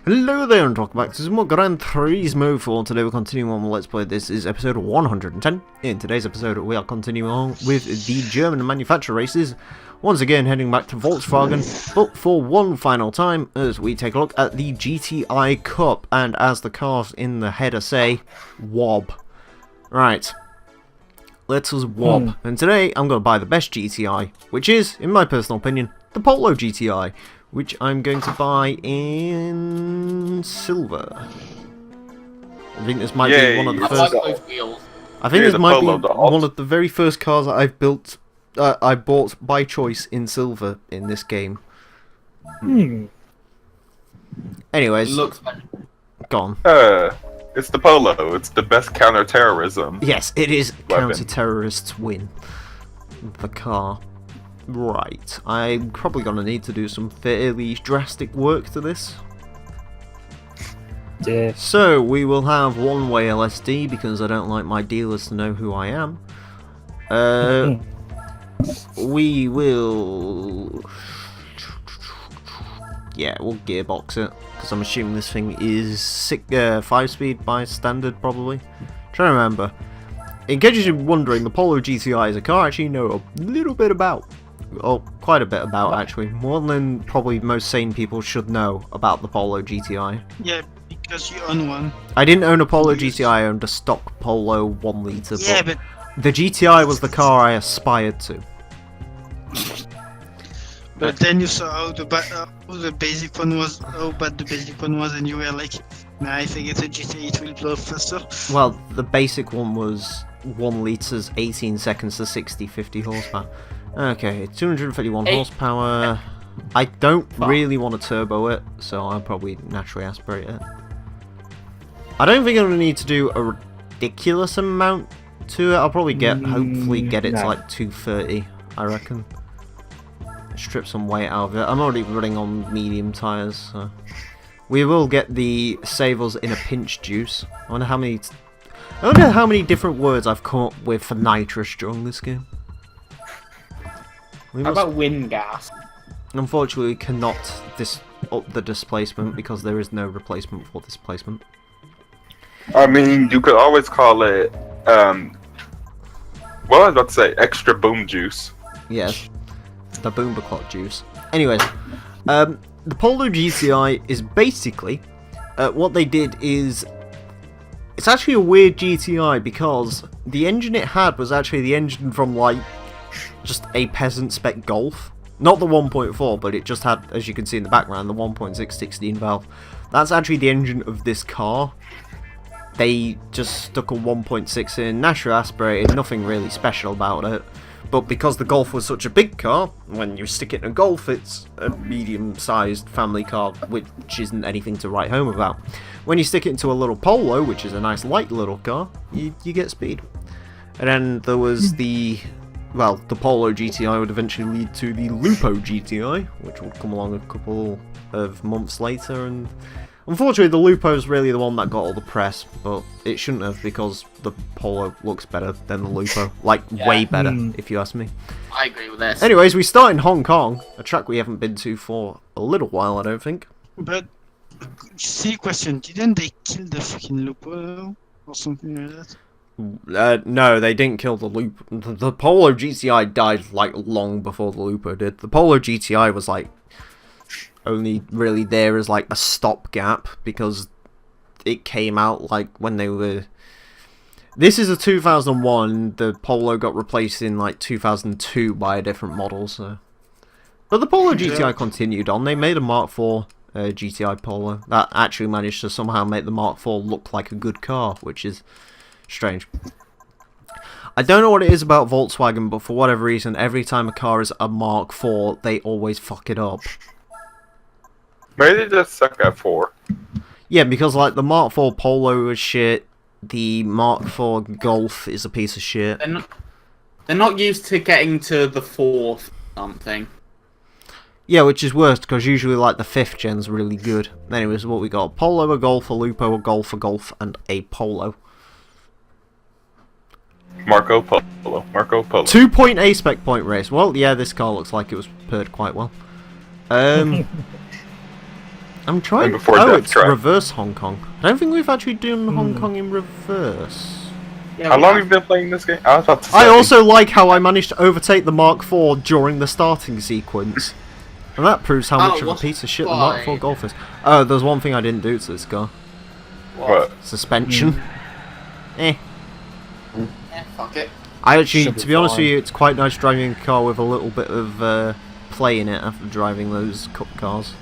Hello there and welcome back to some more Gran Turismo 4. Today we're continuing on with Let's Play. This is episode 110. In today's episode we are continuing on with the German manufacturer races. Once again heading back to Volkswagen, but for one final time as we take a look at the GTI Cup. And as the cars in the header say, wob. Right, let us wob. And today I'm going to buy the best GTI, which is, in my personal opinion, the Polo GTI. Which I'm going to buy in silver. I think this might be one of the first. I think this might be one of the very first cars that I've built. I bought by choice in silver in this game. Anyways, looks gone. It's the Polo. It's the best counter-terrorism. Yes, it is. Counter-terrorists win. The car. Right, I'm probably going to need to do some fairly drastic work to this. Yeah. So, we will have one-way LSD because I don't like my dealers to know who I am. We will... Yeah, we'll gearbox it, because I'm assuming this thing is 5-speed by standard, probably. Trying to remember. In case you're wondering, the Polo GTI is a car I actually know a little bit about. Oh, quite a bit about, actually. More than probably most sane people should know about the Polo GTI. Yeah, because you own one. I didn't own a Polo GTI, I owned a stock Polo 1 litre. Yeah, but the GTI was the car I aspired to. But then you saw how the basic one was, how bad the basic one was, and you were like, nah, if I get a GTI it will blow faster. Well, the basic one was 1 litres, 18 seconds to 60, 50 horsepower. Okay, 251 horsepower. I don't really want to turbo it, so I'll probably naturally aspirate it. I don't think I'm going to need to do a ridiculous amount to it. I'll probably hopefully get it to like 230, I reckon. Strip some weight out of it. I'm already running on medium tyres, so. We will get the Savers in a pinch juice. I wonder how many different words I've come up with for nitrous during this game. How about wind gas? Unfortunately, we cannot up the displacement because there is no replacement for displacement. I mean, you could always call it, well, I was about to say extra boom juice. Yes, the Boomba Clock juice. Anyways, the Polo GTI is basically, what they did is, it's actually a weird GTI because the engine it had was actually the engine from like, just a peasant spec Golf. Not the 1.4, but it just had, as you can see in the background, the 1.6 16 valve. That's actually the engine of this car. They just stuck a 1.6 in, naturally aspirated, nothing really special about it. But because the Golf was such a big car, when you stick it in a Golf, it's a medium-sized family car, which isn't anything to write home about. When you stick it into a little Polo, which is a nice light little car, you get speed. And then there was the... Well, the Polo GTI would eventually lead to the Lupo GTI, which would come along a couple of months later, and unfortunately the Lupo is really the one that got all the press, but it shouldn't have because the Polo looks better than the Lupo. Like, way better, if you ask me. I agree with this. Anyways, we start in Hong Kong, a track we haven't been to for a little while, I don't think. But, silly question, didn't they kill the freaking Lupo or something like that? No, they didn't kill the Lupo. The Polo GTI died like long before the Lupo did. The Polo GTI was like only really there as like a stopgap because it came out like when they were. This is a 2001. The Polo got replaced in like 2002 by a different model. So, but the Polo GTI continued on. They made a Mark IV GTI Polo that actually managed to somehow make the Mark IV look like a good car, which is strange. I don't know what it is about Volkswagen, but for whatever reason, every time a car is a Mark IV, they always fuck it up. Maybe they just suck at 4. Yeah, because like the Mark IV Polo is shit, the Mark IV Golf is a piece of shit. They're not used to getting to the 4th something. Yeah, which is worse, because usually like the 5th gen's really good. Anyways, what we got? A Polo, a Golf, a Lupo, a Golf, and a Polo. Marco Polo. 2-point A-spec point race. Well, yeah, this car looks like it was prepared quite well. I'm trying. before Oh, Death it's Trap. reverse Hong Kong. I don't think we've actually done Hong Kong in reverse. Yeah, How we long have- have you been playing this game? I was about to say. I also like how I managed to overtake the Mark IV during the starting sequence. And that proves how much of a what's piece of shit the Mark IV fine? Golf is. Oh, there's one thing I didn't do to this car. What? Suspension. Eh. Yeah, fuck it. I actually, Should be to be honest fine. with you, it's quite nice driving a car with a little bit of play in it after driving those cup cars.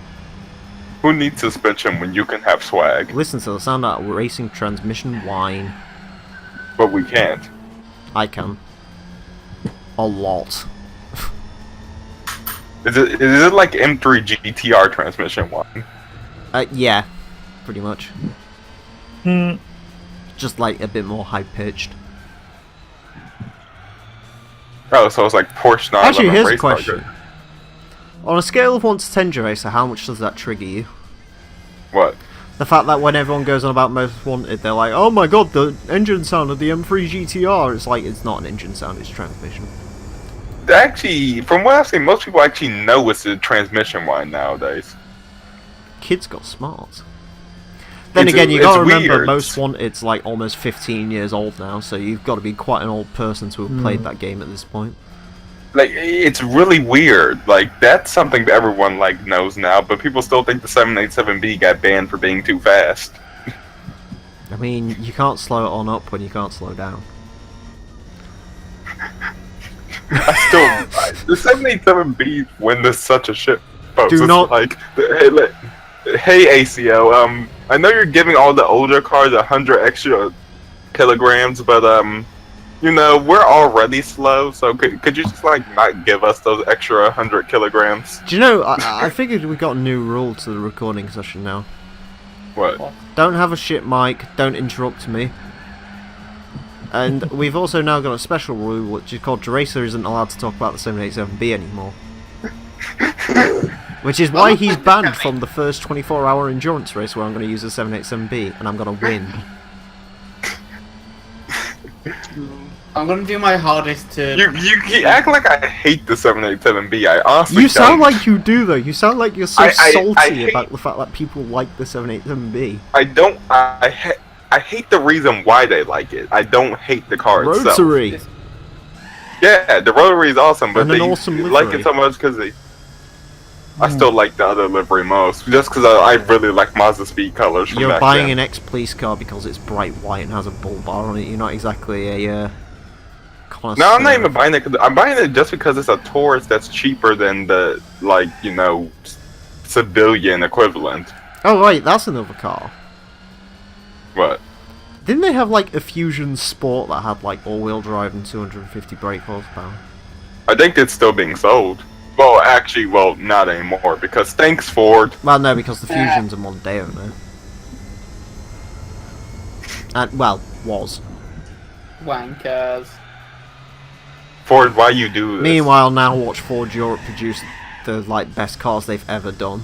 Who needs suspension when you can have swag? Listen to the sound of that racing transmission whine. But we can't. I can. A lot. Is it like M3 GTR transmission one? Yeah. Pretty much. Hmm. Just like a bit more high-pitched. Oh, so it's like Porsche 911 Actually, here's a race car question. good. On a scale of 1 to 10, Racer, how much does that trigger you? What? The fact that when everyone goes on about Most Wanted, they're like, oh my god, the engine sound of the M3 GTR. It's like, it's not an engine sound, it's transmission. Actually, from what I've seen, most people actually know it's a transmission whine nowadays. Kids got smart. Then It's- again, you gotta it's remember weird. Most Wanted's like almost 15 years old now, so you've got to be quite an old person to have played that game at this point. Like, it's really weird. Like, that's something that everyone like knows now, but people still think the 787B got banned for being too fast. I mean, you can't slow it on up when you can't slow down. The 787B when there's such a shit post. Do It's not- like, hey ACO, I know you're giving all the older cars 100 extra kilograms, but you know, we're already slow, so could you just like not give us those extra 100 kilograms? Do you know, I figured we got a new rule to the recording session now. What? Don't have a shit mic, don't interrupt me. And we've also now got a special rule which is called Racer isn't allowed to talk about the 787B anymore. Which is why he's banned from the first 24-hour endurance race where I'm going to use the 787B and I'm going to win. I'm gonna do my hardest to. You act like I hate the 787B. I honestly You sound don't. like you do though, you sound like you're so I salty hate- about the fact that people like the 787B. I don't. I hate the reason why they like it. I don't hate the car itself. Rotary! Yeah, the rotary is awesome, but And an they awesome like livery. it so much because they. I still like the other livery most, just because I really like Mazda Speed colors from You're back buying then. an ex-police car because it's bright white and has a bull bar on it, you're not exactly a connoisseur. No, I'm not even buying it. I'm buying it just because it's a Taurus that's cheaper than the, like, you know, civilian equivalent. Oh right, that's another car. What? Didn't they have like a Fusion Sport that had like all-wheel drive and 250 brake horsepower? I think it's still being sold. Well, actually, well, not anymore, because thanks, Ford. Well, no, because the Fusion's a Mondeo now. And, well, was. Wankers. Ford, why you do this? Meanwhile, now watch Ford Europe produce the like best cars they've ever done.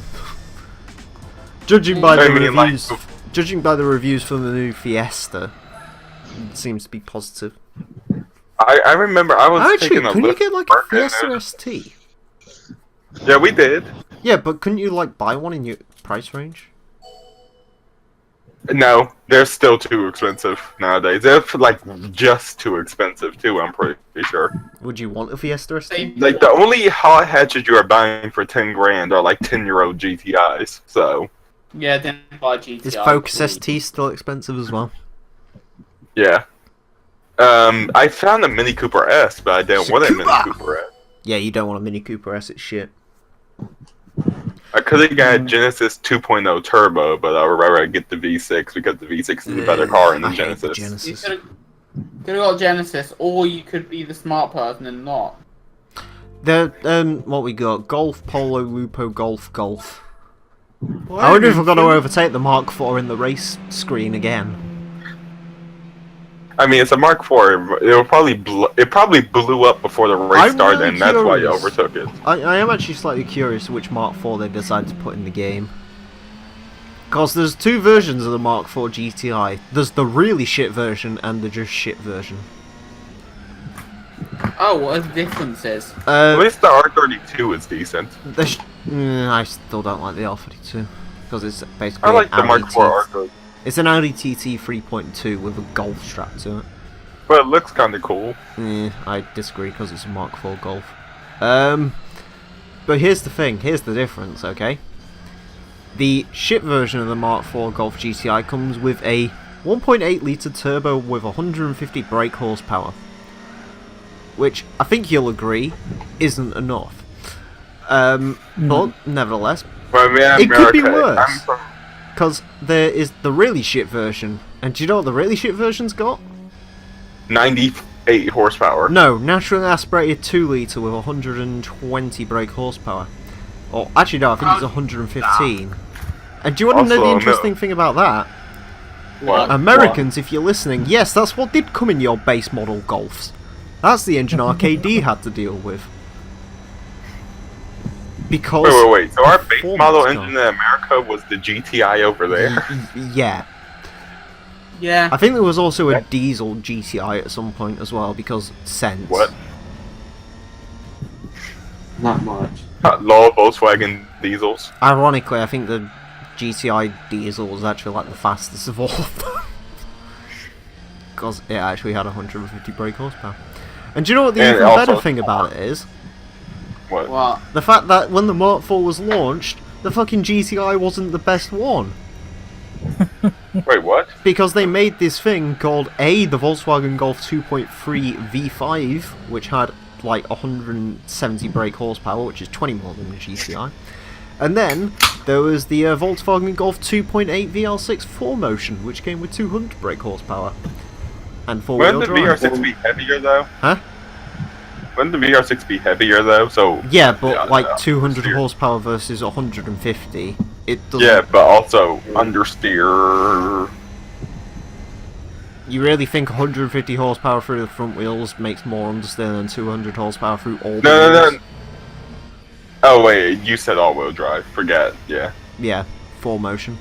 Judging by the I mean, like, reviews, judging by the reviews for the new Fiesta, it seems to be positive. I remember I was Actually, taking a couldn't you look get like at a work and Fiesta there's- ST? Yeah, we did. Yeah, but couldn't you like buy one in your price range? No, they're still too expensive nowadays. They're like just too expensive too. I'm pretty sure. Would you want a Fiesta ST? Like the only hot hatches you are buying for 10 grand are like 10-year-old GTIs. So Yeah, then buy GTI. Is Focus please. ST still expensive as well? yeah. I found a Mini Cooper S, but I didn't want a Mini Cooper S. Yeah, you don't want a Mini Cooper S, it's shit. I could have got a Genesis 2.0 Turbo, but I would rather get the V6 because the V6 is a better car than the I hate the Genesis. You Genesis. could have got Genesis, or you could be the smart person and not. The what we got? Golf, Polo, Lupo, Golf, Golf. I wonder if we're going to overtake the Mark IV in the race screen again. I mean, it's a Mark IV. It probably blew up before the race I'm started, really and that's why you curious. overtook it. I am actually slightly curious which Mark IV they decided to put in the game. Because there's two versions of the Mark IV GTI. There's the really shit version and the just shit version. Oh, what are the differences? At least the R32 is decent. I still don't like the R32. because it's basically I like the an Mark Audi IV Arco, It's an Audi TT 3.2 with a Golf strap to it. but it looks kind of cool. I disagree because it's a Mark IV Golf. But here's the thing, here's the difference, okay? The ship version of the Mark IV Golf GTI comes with a 1.8 litre turbo with 150 brake horsepower, which I think you'll agree isn't enough. But nevertheless, But man, it could be America, worse. I'm from Because there is the really shit version, and do you know what the really shit version's got? 98 horsepower. No, naturally aspirated 2 litre with 120 brake horsepower. Or actually no, I think it's 115. And do you want to know Also, the no. interesting thing about that? What? Americans, if you're listening, yes, that's what did come in your base model Golfs. That's the engine RKD had to deal with. Because Wait. So our base performance model gone. engine in America was the GTI over there. Yeah. Yeah. I think there was also a diesel GTI at some point as well, because sense. What? Not much. Low Volkswagen diesels. Ironically, I think the GTI diesel was actually like the fastest of all of them. Because it actually had 150 brake horsepower. And do you know what the And even also- better thing about it is? What? What? The fact that when the Mark IV was launched, the fucking GTI wasn't the best one. Wait, what? Because they made this thing called the Volkswagen Golf 2.3 V5, which had like 170 brake horsepower, which is 20 more than the GTI. And then there was the Volkswagen Golf 2.8 VL6 4Motion, which came with 200 brake horsepower and four-wheel Wouldn't the drive. VR6 be heavier though? Huh? Wouldn't the VR6 be heavier though? So Yeah, but like no. 200 Steer. horsepower versus 150, it doesn't. Yeah, but also understeer. You really think 150 horsepower through the front wheels makes more understeer than 200 horsepower through all the No. wheels? Oh wait, you said all-wheel drive. Forget. Yeah. Yeah, 4Motion.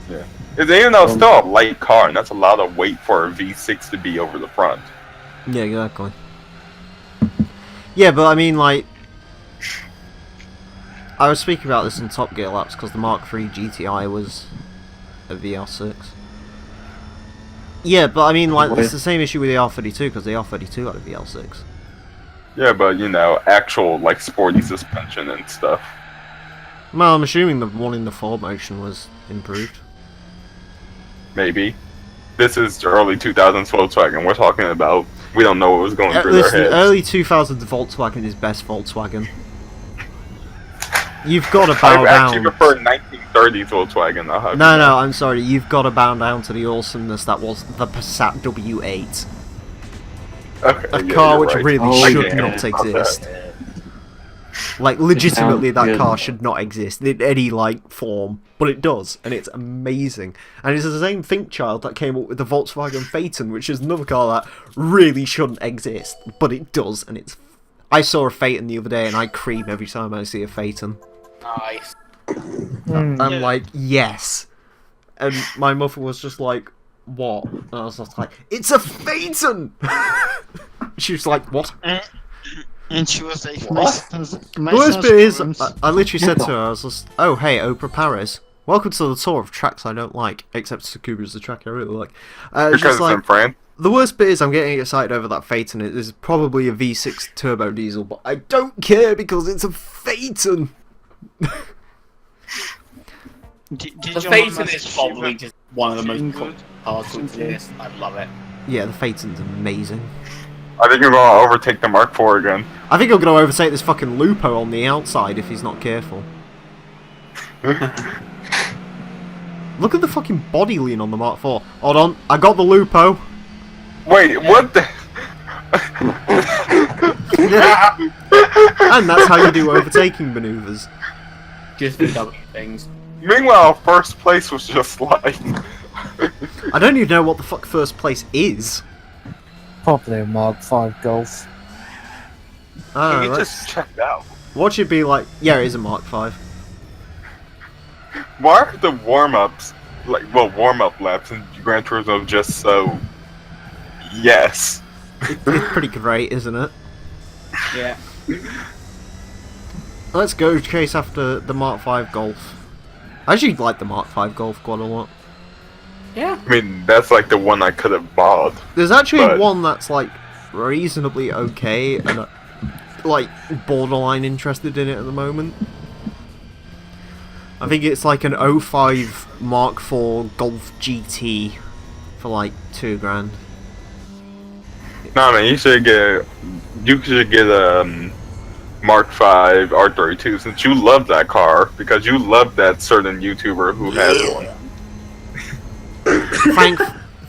Because even though it's still a light car, and that's a lot of weight for a V6 to be over the front. Yeah, exactly. Yeah, but I mean, like, I was speaking about this in Top Gear laps because the Mark III GTI was a VL6. Yeah, but I mean, like, it's the same issue with the R32 because the R32 had a VL6. Yeah, but you know, actual like sporty suspension and stuff. Well, I'm assuming the one in the 4Motion was improved. Maybe. This is early 2000s Volkswagen. We're talking about. We don't know what was going through Listen, their heads. early 2000s Volkswagen is best Volkswagen. You've got to bow I actually down. prefer 1930s Volkswagen. I'll have No, you know. no, I'm sorry. You've got to bow down to the awesomeness that was the Passat W8. Okay, A yeah, car you're which right. really Oh, should yeah. not About exist. Like, legitimately, sounds that good. car should not exist in any, like, form. But it does, and it's amazing. And it's the same think child that came up with the Volkswagen Phaeton, which is another car that really shouldn't exist. But it does, and it's... I saw a Phaeton the other day, and I cream every time I see a Phaeton. Nice. I'm Yeah. like, yes. And my mother was just like, what? And I was just like, it's a Phaeton! She was like, what? And she was like, The worst bit is, I literally said to her, I was just, oh hey, Oprah Paris, welcome to the tour of tracks I don't like, except Tsukuba's the track I really like. Because Just it's like, in France. the worst bit is I'm getting excited over that Phaeton. It is probably a V6 turbo diesel, but I don't care because it's a Phaeton! The Phaeton is probably just one of the most cool cars to exist. I love it. Yeah, the Phaeton's amazing. I think you're going to overtake the Mark IV again. I think I'm going to overtake this fucking Lupo on the outside if he's not careful. Look at the fucking body lean on the Mark IV. Hold on, I got the Lupo. Wait, what the? And that's how you do overtaking maneuvers. Just the W things. Meanwhile, first place was just like. I don't even know what the fuck first place is. Probably a Mark V Golf. Ah, You let's- just checked out. What should be like? Yeah, it is a Mark V. Why are the warm-ups, warm-up laps in Gran Turismo just so... Yes. It's pretty great, isn't it? Yeah. Let's go chase after the Mark V Golf. I actually like the Mark V Golf quite a lot. Yeah. I mean, that's like the one I could have bought. There's actually But- one that's like reasonably okay, and like borderline interested in it at the moment. I think it's like an 05 Mark IV Golf GT for like $2,000. No, man, you should get a Mark V R32 since you love that car because you love that certain YouTuber who has one.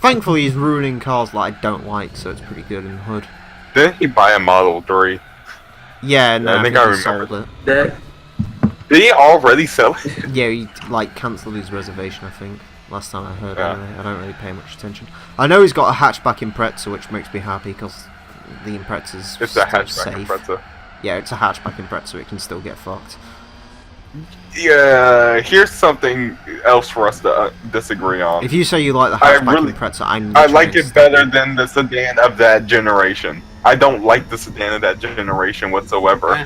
Thankfully, he's ruining cars that I don't like, so it's pretty good in the hood. Didn't he buy a Model 3? Yeah, no, I think he I sold remember. it. Did he already sell it? Yeah, he like cancelled his reservation, I think. Last time I heard, Yeah. anyway. I don't really pay much attention. I know he's got a hatchback Impreza, which makes me happy because the Impreza's It's still a hatchback safe. Impreza. Yeah, it's a hatchback Impreza, it can still get fucked. Yeah, here's something else for us to disagree on. If you say you like the I hatchback really- Impreza, I'm I literally like gonna it stop better you. than the sedan of that generation. I don't like the sedan of that generation whatsoever. Eh.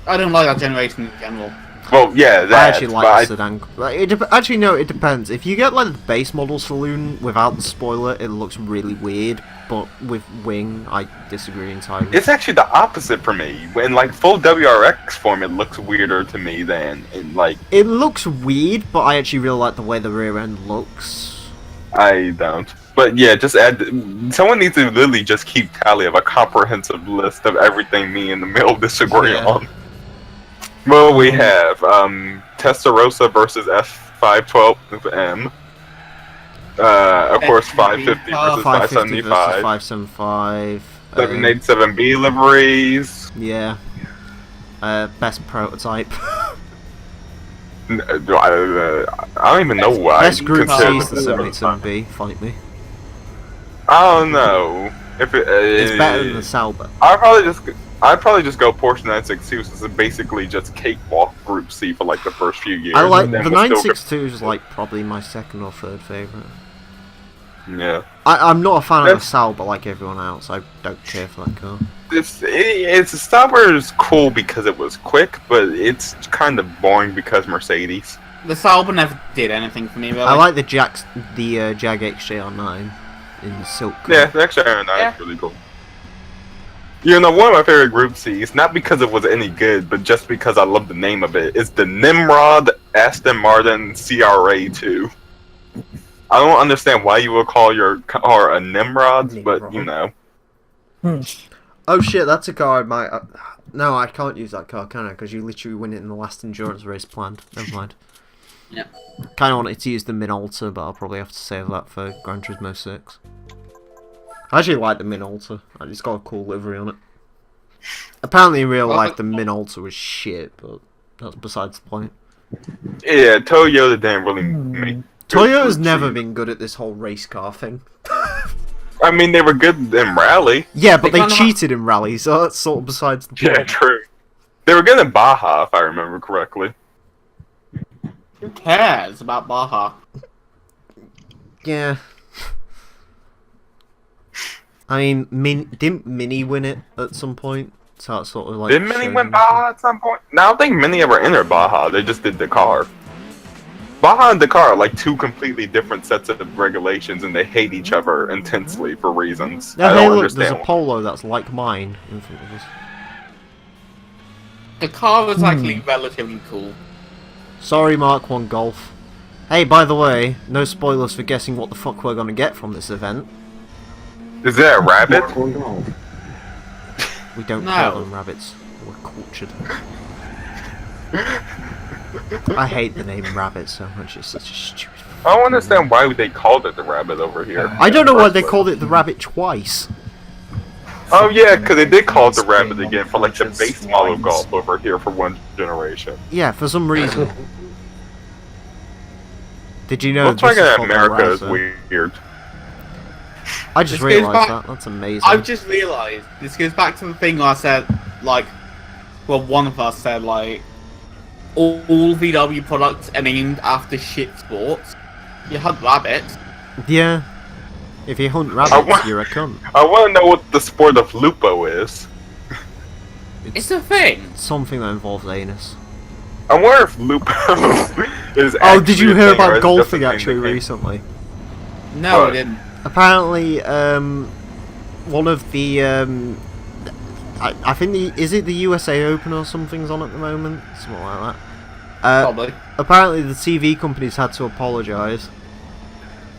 I don't like that generation in general. Well, yeah, that. I actually like but the sedan. Like, actually, no, it depends. If you get like the base model saloon without the spoiler, it looks really weird. But with wing, I disagree entirely. It's actually the opposite for me. In like full WRX form, it looks weirder to me than in like. It looks weird, but I actually really like the way the rear end looks. I don't. But yeah, just add. Someone needs to literally just keep tally of a comprehensive list of everything me and the mill disagree Yeah. on. Well, we have Testarossa versus F512M. Of course, 550 versus 550 versus 575. 575. 787B liveries. Yeah. Best prototype. I don't even know why. Best group car. C is the 787B. Fight me. I don't know. If It's better than the Sauber. I'd probably just go Porsche 962 since it's basically just cakewalk Group C for like the first few years. I like and then the we'll still 962 is like probably my second or third favorite. Yeah. I'm not a fan of the That's- Sauber like everyone else. I don't care for that car. It's Sauber is cool because it was quick, but it's kind of boring because Mercedes. The Sauber never did anything for me, really. I like the Jag XJR9 in silk. Yeah, the XR9 Yeah. is really cool. You know, one of my favorite Group C's, not because it was any good, but just because I love the name of it, is the Nimrod Aston Martin CRA2. I don't understand why you would call your car a Nimrod, but you know. Oh shit, that's a car I might. No, I can't use that car, can I? Because you literally win it in the last endurance race planned. Never mind. Yeah. Kind of wanted to use the Minolta, but I'll probably have to save that for Gran Turismo 6. I actually like the Minolta. It's got a cool livery on it. Apparently, in real life, the Minolta was shit, but that's besides the point. Yeah, Toyota didn't really make. Toyota's good never Group C. been good at this whole race car thing. I mean, they were good in rally. Yeah, but They they kinda- cheated in rally, so that's sort of besides the point. Yeah, true. They were good in Baja, if I remember correctly. Who cares about Baja? Yeah. I mean, didn't Mini win it at some point? So it's sort of like. Did Mini showed win them- Baja at some point? No, I don't think Mini ever entered Baja. They just did Dakar. Baja and Dakar are like two completely different sets of regulations, and they hate each other intensely for reasons Yeah, I hey, don't look, understand. there's a Polo that's like mine in front of us. The car was actually relatively cool. Sorry, Mark 1 Golf. Hey, by the way, no spoilers for guessing what the fuck we're gonna get from this event. Is that a rabbit? We don't No. call them rabbits. We're cultured. I hate the name rabbit so much. It's such a stupid. I don't understand why they called it the rabbit over here. I don't know why they called it the rabbit twice. Oh yeah, because they did call it the rabbit again for like the base model golf over here for one generation. Yeah, for some reason. Did you know Looks like this is in called America is Razor? weird. I just This goes realised back- that. That's amazing. I've just realised, this goes back to the thing I said, like, well, one of us said, like, all VW products are named after shit sports. You had rabbits. Yeah. If you hunt wa- rabbits, you're a cunt. I want to know what the sport of Lupo is. It's a thing. Something that involves anus. I wonder if Lupo is. Oh, did you actually a hear thing, or about is it just golfing a thing actually that came- recently? No, I What? didn't. Apparently, one of the I think is it the USA Open or something's on at the moment, something like that. Probably. Apparently, the TV companies had to apologise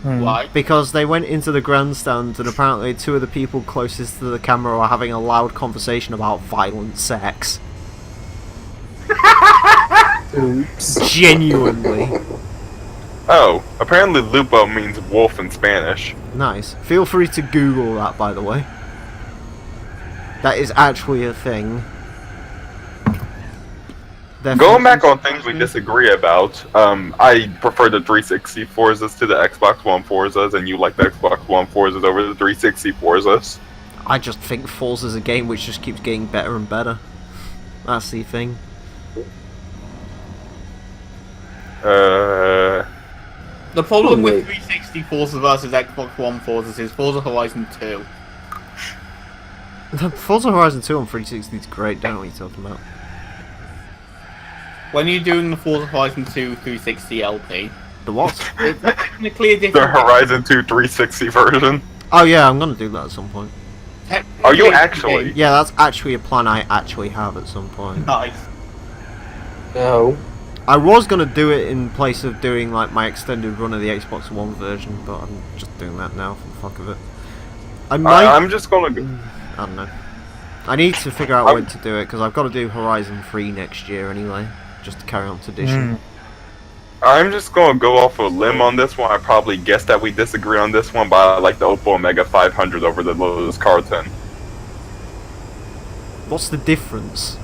Why? because they went into the grandstand and apparently two of the people closest to the camera were having a loud conversation about violent sex. Oops. Genuinely. Oh, apparently Lupo means wolf in Spanish. Nice. Feel free to Google that, by the way. That is actually a thing. Going back on things we disagree about, I prefer the 360 Forzas to the Xbox One Forzas, and you like the Xbox One Forzas over the 360 Forzas. I just think Forza's a game which just keeps getting better and better. That's the thing. The problem with 360 Forza versus Xbox One Forza is Forza Horizon 2. Forza Horizon 2 on 360 is great, don't know what you're talking about. When you're doing the Forza Horizon 2 360 LP, The what? it's technically a The different. Horizon 2 360 version. Oh yeah, I'm gonna do that at some point. technically Are you a different actually? game. Yeah, that's actually a plan I actually have at some point. Nice. No. I was gonna do it in place of doing like my extended run of the Xbox One version, but I'm just doing that now for the fuck of it. I might. I'm just gonna. I don't know. I need to figure out when to do it because I've got to do Horizon 3 next year anyway, just to carry on tradition. I'm just gonna go off a limb on this one. I probably guess that we disagree on this one, but I like the Oppo Omega 500 over the Lotus Carton. What's the difference?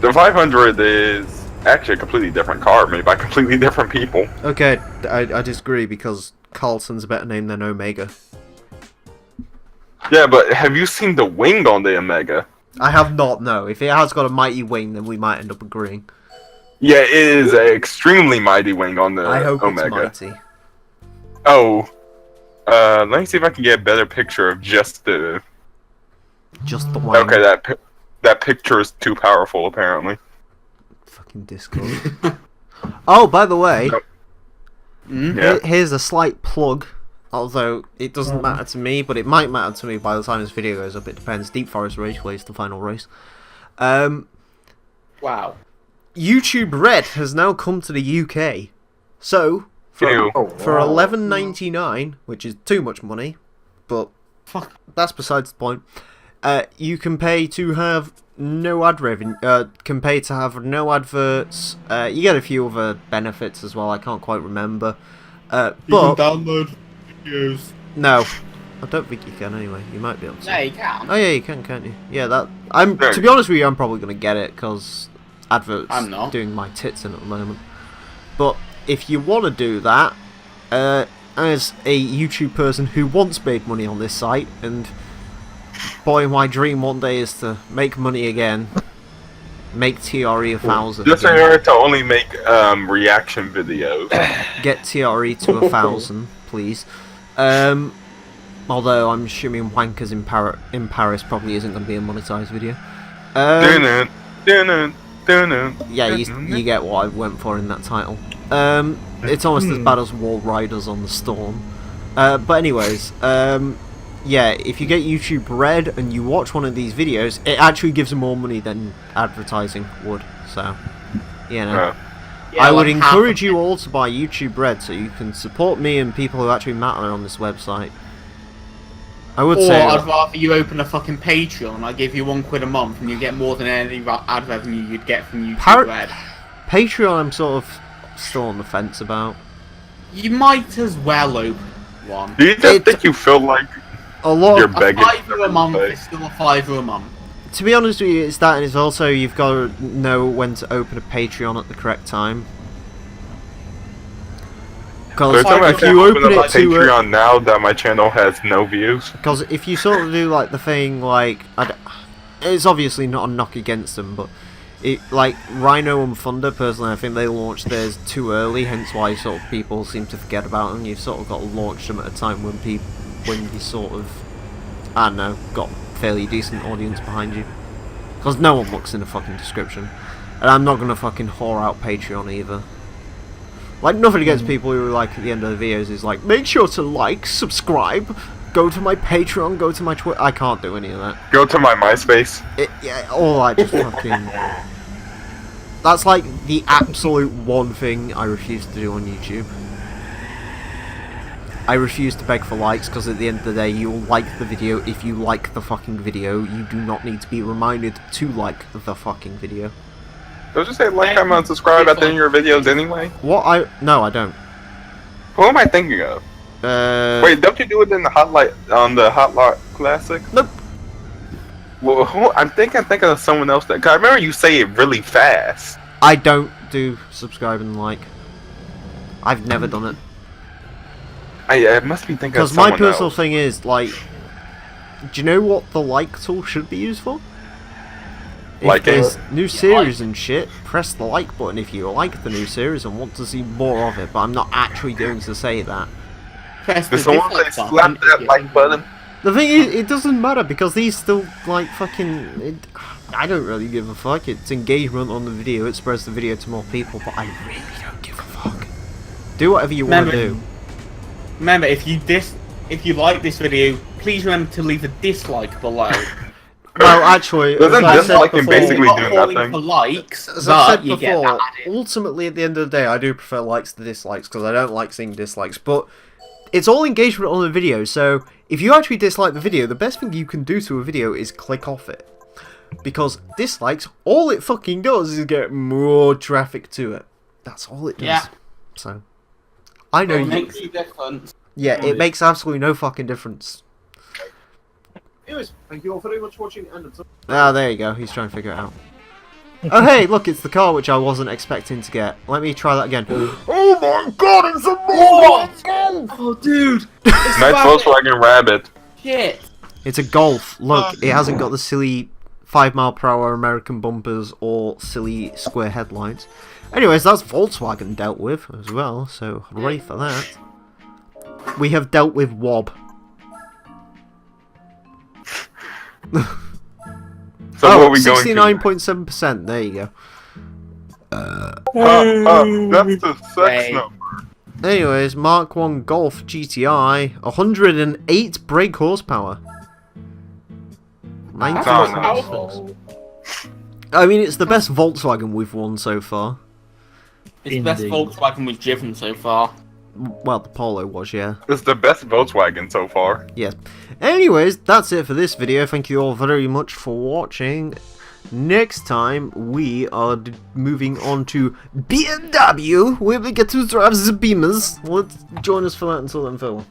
The 500 is actually a completely different car, made by completely different people. Okay, I disagree because Carlton's a better name than Omega. Yeah, but have you seen the wing on the Omega? I have not, no. If it has got a mighty wing, then we might end up agreeing. Yeah, it is an extremely mighty wing on the I hope Omega. it's mighty. Oh, let me see if I can get a better picture of just the. Just the wing. Okay, that picture is too powerful, apparently. Fucking Discord. Oh, by the way, Yeah. here's a slight plug. Although it doesn't matter to me, but it might matter to me by the time this video goes up. It depends. Deep Forest Raceway is the final race. Wow. YouTube Red has now come to the UK. So for Ew. $11.99, which is too much money, but Fuck. that's besides the point. You can pay to have no ad revenue. Can pay to have no adverts. You get a few other benefits as well. I can't quite remember. You But can download videos. no, I don't think you can. Anyway, you might be able to. Yeah, you can. Oh yeah, you can, can't you? Yeah, that. To be honest with you, I'm probably gonna get it because adverts I'm not. doing my tits in at the moment. But if you want to do that, as a YouTube person who once made money on this site, and boy, my dream one day is to make money again, make TRE 1000. Just in again. order to only make reaction videos. Get TRE to 1000, please. Although I'm assuming Wankers in Paris probably isn't going to be a monetized video. Dun-dun, dun-dun, dun-dun, Yeah, dun-dun. you get what I went for in that title. It's almost as bad as Wall Riders on the Storm. But anyways, yeah, if you get YouTube Red and you watch one of these videos, it actually gives them more money than advertising would. So, you know. Yeah, I would like half encourage of you it. all to buy YouTube Red so you can support me and people who actually matter on this website. I would Or say I'd rather you open a fucking Patreon. I give you £1 a month, and you get more than any ad revenue you'd get from YouTube Red. Patreon I'm sort of still on the fence about. You might as well open one. Do you just think you feel like A lot you're of, A begging? £5 a month for is still a £5 a month. to be honest with you, it's that, and it's also you've got to know when to open a Patreon at the correct time. So Because you're talking if about you open open up it a to Patreon now that my channel has no views. because if you sort of do like the thing like it's obviously not a knock against them, but it like Rhino and Thunder personally, I think they launched theirs too early, hence why sort of people seem to forget about them. You've sort of got to launch them at a time when you sort of, I don't know, got fairly decent audience behind you, because no one looks in the fucking description. And I'm not gonna fucking whore out Patreon either. Like, nothing against people who, like, at the end of the videos is like, make sure to like, subscribe, go to my Patreon, go to my Twitter. I can't do any of that. Go to my MySpace. Yeah, all I just fucking... That's like the absolute one thing I refuse to do on YouTube. I refuse to beg for likes, because at the end of the day, you'll like the video if you like the fucking video. You do not need to be reminded to like the fucking video. Don't you say like, comment, and subscribe at the end of your videos anyway? What No, I don't. Who am I thinking of? Wait, don't you do it in the Hot Lot Classic? Nope. Well, I'm thinking of someone else that. Cause I remember you say it really fast. I don't do subscribe and like. I've never done it. I must be thinking of Because my someone personal else. thing is, like, do you know what the like tool should be used for? If Like there's it. new series and shit, press the like button if you like the new series and want to see more of it, but I'm not actually going to say that. Press the Did someone say dislike slap button. that like button? The thing is, it doesn't matter because these still, like, fucking... I don't really give a fuck. It's engagement on the video, it spreads the video to more people, but I really don't give a fuck. Do whatever you want to do. Remember, if you like this video, please remember to leave a dislike below. Well, actually, as Doesn't I said disliking before- basically Not do falling nothing? for likes, As I but said you get before, that added. ultimately at the end of the day, I do prefer likes to dislikes because I don't like seeing dislikes. But it's all engagement on the video, so if you actually dislike the video, the best thing you can do to a video is click off it. Because dislikes, all it fucking does is get more traffic to it. That's all it does. Yeah. So, I know It you... makes you different. Yeah, it makes absolutely no fucking difference. Anyways, thank you all very much for watching, and until Ah, there you go. He's trying to figure it out. Oh, hey, look, it's the car which I wasn't expecting to get. Let me try that again. Oh my god, it's a Golf! Oh, dude! Nice Volkswagen Rabbit. Shit! It's a Golf. Look, it hasn't got the silly 5-mile-per-hour American bumpers or silly square headlights. Anyways, that's Volkswagen dealt with as well, so ready for that. We have dealt with Wob. So what are we going to? 69.7%, there you go. That's the sex Right. number. Anyways, Mark 1 Golf GTI, 108 brake horsepower. 90 Oh, I mean, it's the best Volkswagen we've won so far. It's the best Volkswagen we've driven so far. Well, the Polo was, yeah. It's the best Volkswagen so far. Yes. Anyways, that's it for this video. Thank you all very much for watching. Next time, we are moving on to BMW, where we get to drive the Beamers. Let's join us for that until then, Phil.